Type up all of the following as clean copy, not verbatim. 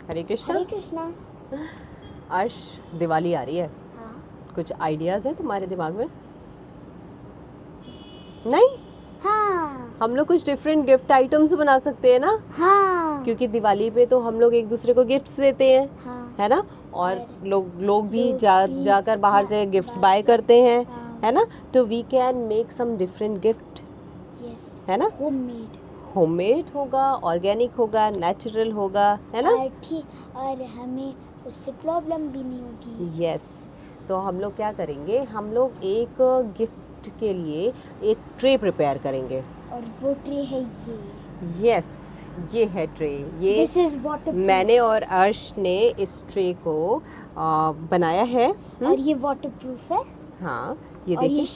हरे कृष्णा। हरे कृष्णा। अर्श, दिवाली आ रही है, हाँ। कुछ आइडियाज़ हैं तुम्हारे दिमाग में? नहीं? हाँ। हम लोग कुछ डिफरेंट गिफ्ट आइटम्स बना सकते हैं ना, हाँ। क्योंकि दिवाली पे तो हम लोग एक दूसरे को गिफ्ट्स देते हैं, हाँ। है ना। और लोग भी जाकर बाहर हाँ, से गिफ्ट्स बाहर बाय से। करते हैं, हाँ। है ना। तो we can make some different gift, yes, है ना। होममेड। होममेड होगा, ऑर्गेनिक होगा, नेचुरल होगा, है ना। और हमें उससे प्रॉब्लम भी नहीं होगी। यस। तो हम लोग क्या करेंगे, हम लोग एक गिफ्ट के लिए एक ट्रे प्रिपेयर करेंगे। और वो ट्रे है ये। यस, ये है ट्रे। ये दिस इज वाटरप्रूफ। मैंने और अर्श ने इस ट्रे को बनाया है। और ये वाटरप्रूफ है। हाँ, ये और ये देखिए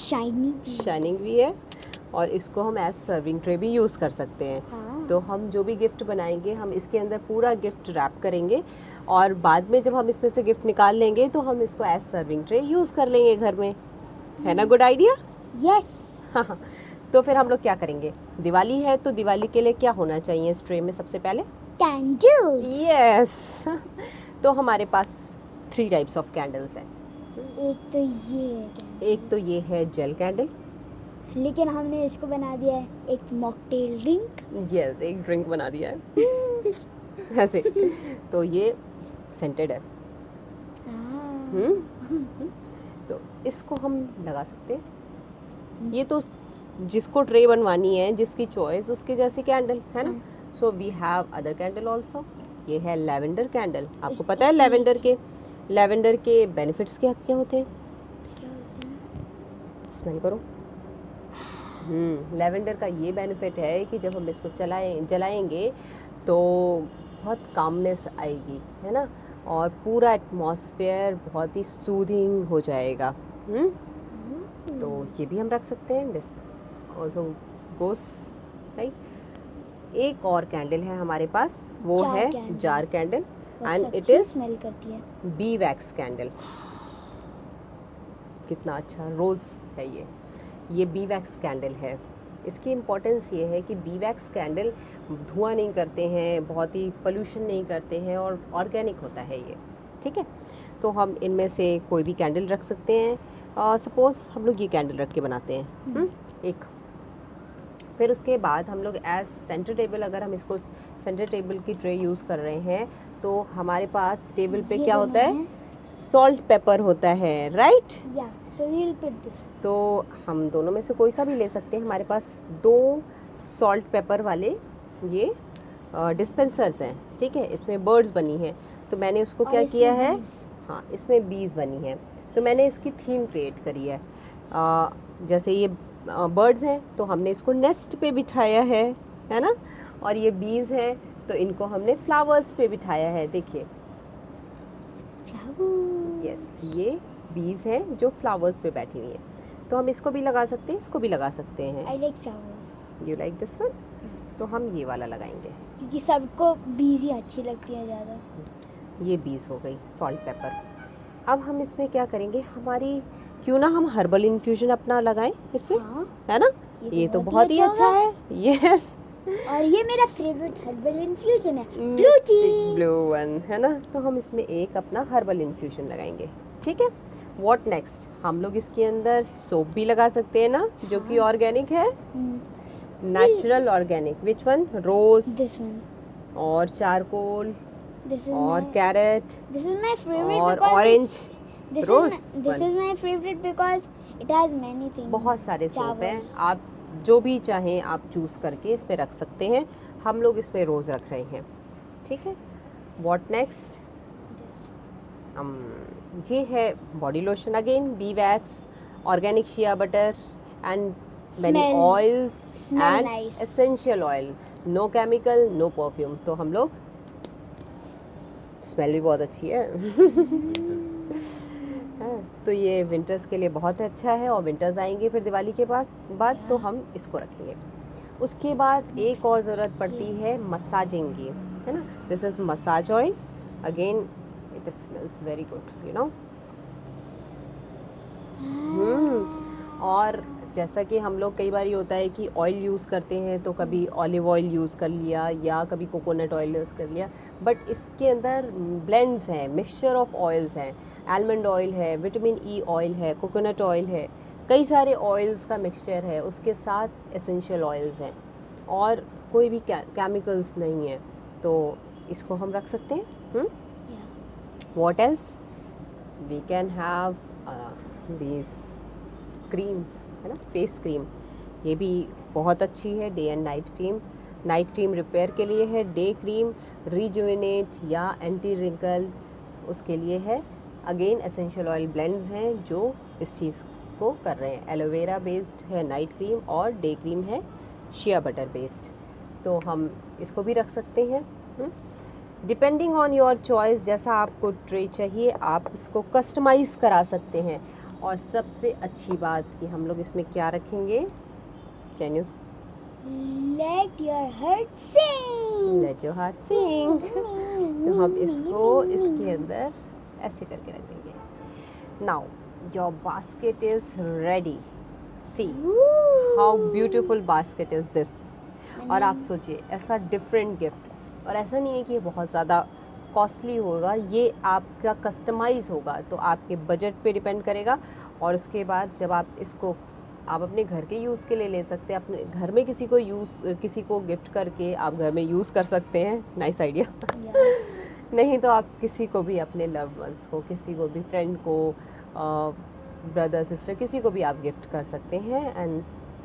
शाइनिंग भी है। और इसको हम एज सर्विंग ट्रे भी यूज़ कर सकते हैं। हाँ। तो हम जो भी गिफ्ट बनाएंगे, हम इसके अंदर पूरा गिफ्ट रैप करेंगे, और बाद में जब हम इसमें से गिफ्ट निकाल लेंगे तो हम इसको एज सर्विंग ट्रे यूज़ कर लेंगे घर में, है ना। Good idea. यस। हाँ। तो फिर हम लोग क्या करेंगे, दिवाली है तो दिवाली के लिए क्या होना चाहिए इस ट्रे में सबसे पहले? कैंडल्स। यस। तो हमारे पास 3 टाइप्स ऑफ कैंडल्स हैं। एक तो ये है जेल कैंडल। लेकिन हमने इसको बना दिया है एक मॉकटेल ड्रिंक। यस, एक ड्रिंक बना दिया है ऐसे। तो ये सेंटेड है। तो इसको हम लगा सकते हैं। ये तो जिसको ट्रे बनवानी है, जिसकी चॉइस, उसके जैसी कैंडल, है ना। So we have other candle also. ये है लेवेंडर कैंडल। आपको पता है लेवेंडर के बेनिफिट्स क्या क्या होते हैं? स्मेल करो। लेवेंडर का ये बेनिफिट है कि जब हम इसको जलाएंगे तो बहुत कामनेस आएगी, है ना। और पूरा एटमॉस्फेयर बहुत ही सूदिंग हो जाएगा। तो ये भी हम रख सकते हैं। This also goes right. एक और कैंडल है हमारे पास, वो है jar candle, and it is smell करती है। B wax candle. कितना अच्छा रोज़ है ये बी वैक्स कैंडल है। इसकी इम्पोर्टेंस ये है कि बी वैक्स कैंडल धुआं नहीं करते हैं, बहुत ही पोल्यूशन नहीं करते हैं, और ऑर्गेनिक होता है ये, ठीक है। तो हम इनमें से कोई भी कैंडल रख सकते हैं। सपोज़ हम लोग ये कैंडल रख के बनाते हैं एक। फिर उसके बाद हम लोग एज सेंटर टेबल, अगर हम इसको सेंटर टेबल की ट्रे यूज़ कर रहे हैं, तो हमारे पास टेबल पे क्या होता है, सॉल्ट पेपर होता है, राइट। तो हम दोनों में से कोई सा भी ले सकते हैं। हमारे पास 2 सॉल्ट पेपर वाले ये डिस्पेंसर्स हैं, ठीक है। इसमें बर्ड्स बनी हैं, तो मैंने उसको क्या किया है, हाँ, इसमें बीज बनी हैं, तो मैंने इसकी थीम क्रिएट करी है। जैसे ये बर्ड्स हैं तो हमने इसको नेस्ट पे बिठाया है ना। और ये बीज हैं तो इनको हमने फ्लावर्स पे बिठाया है, देखिए। यस, ये बीज हैं जो फ्लावर्स पे बैठी हुई हैं। तो हम इसको भी लगा सकते हैं, इसको भी लगा सकते हैं। I like flower. You like this one? तो हम ये वाला लगाएंगे, क्योंकि सबको बीज ही अच्छी लगती है ज़्यादा। ये बीज हो गई सॉल्ट पेपर। अब हम इसमें क्या करेंगे, हमारी क्यों ना हम हर्बल इन्फ्यूजन अपना लगाएं इसमें, हाँ। है ना। ये तो बहुत ही अच्छा है। यस। और ये मेरा फेवरेट हर्बल इन्फ्यूजन है, ब्लू वन, है ना। तो हम इसमें एक अपना हर्बल इन्फ्यूजन लगाएंगे, ठीक है। व्हाट नेक्स्ट, हम लोग इसके अंदर सोप भी लगा सकते हैं ना, जो कि ऑर्गेनिक है, natural organic. Which one? Rose, this one, और चारकोल, और carrot, this is my favourite, और orange rose. This is my favourite because it has many things. बहुत सारे सोप हैं, आप जो भी चाहें आप चूज़ करके इस पे रख सकते हैं। हम लोग इस पे रोज़ रख रहे हैं, ठीक है। व्हाट नेक्स्ट, ये है body lotion, again bee wax, organic shea butter, and many oils and essential oil, no chemical, no perfume. तो हम लोग, स्मेल भी बहुत अच्छी है तो ये विंटर्स के लिए बहुत अच्छा है, और विंटर्स आएंगे फिर दिवाली के बाद तो हम इसको रखेंगे। उसके बाद एक और ज़रूरत पड़ती है मसाजिंग की, है ना। This is massage oil, again it smells very good, you know. और जैसा कि हम लोग कई बार ये होता है कि ऑयल यूज़ करते हैं तो कभी ऑलिव ऑयल यूज़ कर लिया या कभी कोकोनट ऑयल यूज़ कर लिया, बट इसके अंदर ब्लेंड्स हैं, मिक्सचर ऑफ ऑयल्स हैं, आलमंड ऑयल है, विटामिन ई ऑयल है, कोकोनट ऑयल है, कई सारे ऑयल्स का मिक्सचर है, उसके साथ एसेंशियल ऑयल्स हैं और कोई भी केमिकल्स नहीं है, तो इसको हम रख सकते हैं। What else? We can have these creams, है ना, फेस क्रीम, ये भी बहुत अच्छी है, day and night cream. Night cream repair के लिए है, डे क्रीम रिजुविनेट या एंटी रिंकल उसके लिए है। अगेन एसेंशियल ऑयल ब्लेंड्स हैं जो इस चीज़ को कर रहे हैं। एलोवेरा बेस्ड है नाइट क्रीम और डे क्रीम है शिया बटर बेस्ड, तो हम इसको भी रख सकते हैं। डिपेंडिंग ऑन योर चॉइस, जैसा आपको ट्रे चाहिए आप इसको कस्टमाइज़ करा सकते हैं। और सबसे अच्छी बात कि हम लोग इसमें क्या रखेंगे, can you let your heart sing. Let your heart sing. तो हम इसको इसके अंदर ऐसे करके रख देंगे। Now your basket is ready. See how beautiful basket is this. और आप सोचिए ऐसा डिफरेंट गिफ्ट, और ऐसा नहीं है कि ये बहुत ज़्यादा कॉस्टली होगा, ये आपका कस्टमाइज़ होगा, तो आपके बजट पे डिपेंड करेगा। और उसके बाद जब आप इसको आप अपने घर के यूज़ के लिए ले सकते हैं, अपने घर में किसी को गिफ्ट करके आप घर में यूज़ कर सकते हैं। Nice idea. नहीं तो आप किसी को भी, अपने लव्ड वंस को, किसी को भी, फ्रेंड को, ब्रदर सिस्टर, किसी को भी आप गिफ्ट कर सकते हैं। And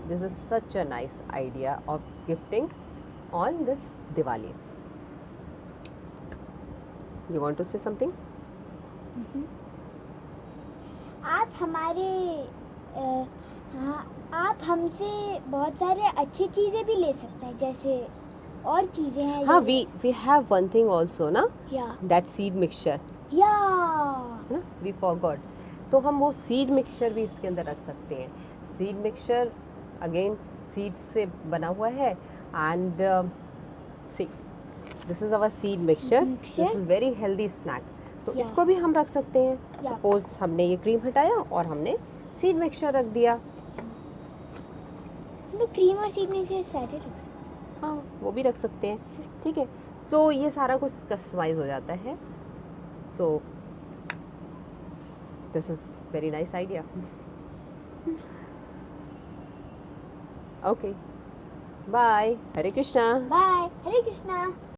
this is such a nice idea of gifting on this Diwali. You want to say something? आप हमारे हाँ, आप हमसे बहुत सारे अच्छी चीज़ें भी ले सकते हैं, जैसे और चीज़ें हैं। हाँ, we have one thing also ना, या that seed mixture, या है ना, we forgot, तो हम वो सीड मिक्सचर भी इसके अंदर रख सकते हैं। सीड मिक्सचर अगेन सीड्स से बना हुआ है, and see this is our seed mixture, this is very healthy snack, तो Yeah. इसको भी हम रख सकते हैं। Yeah. सपोज हमने ये क्रीम हटाया और हमने सीड मिक्सचर रख दिया, हम लोग क्रीम और सीड मिक्सचर सारे रख सकते हैं। हाँ वो भी रख सकते हैं, ठीक है। तो ये सारा कुछ कस्टमाइज हो जाता है। So this is very nice idea. Okay, bye, Hare Krishna. Bye, Hare Krishna.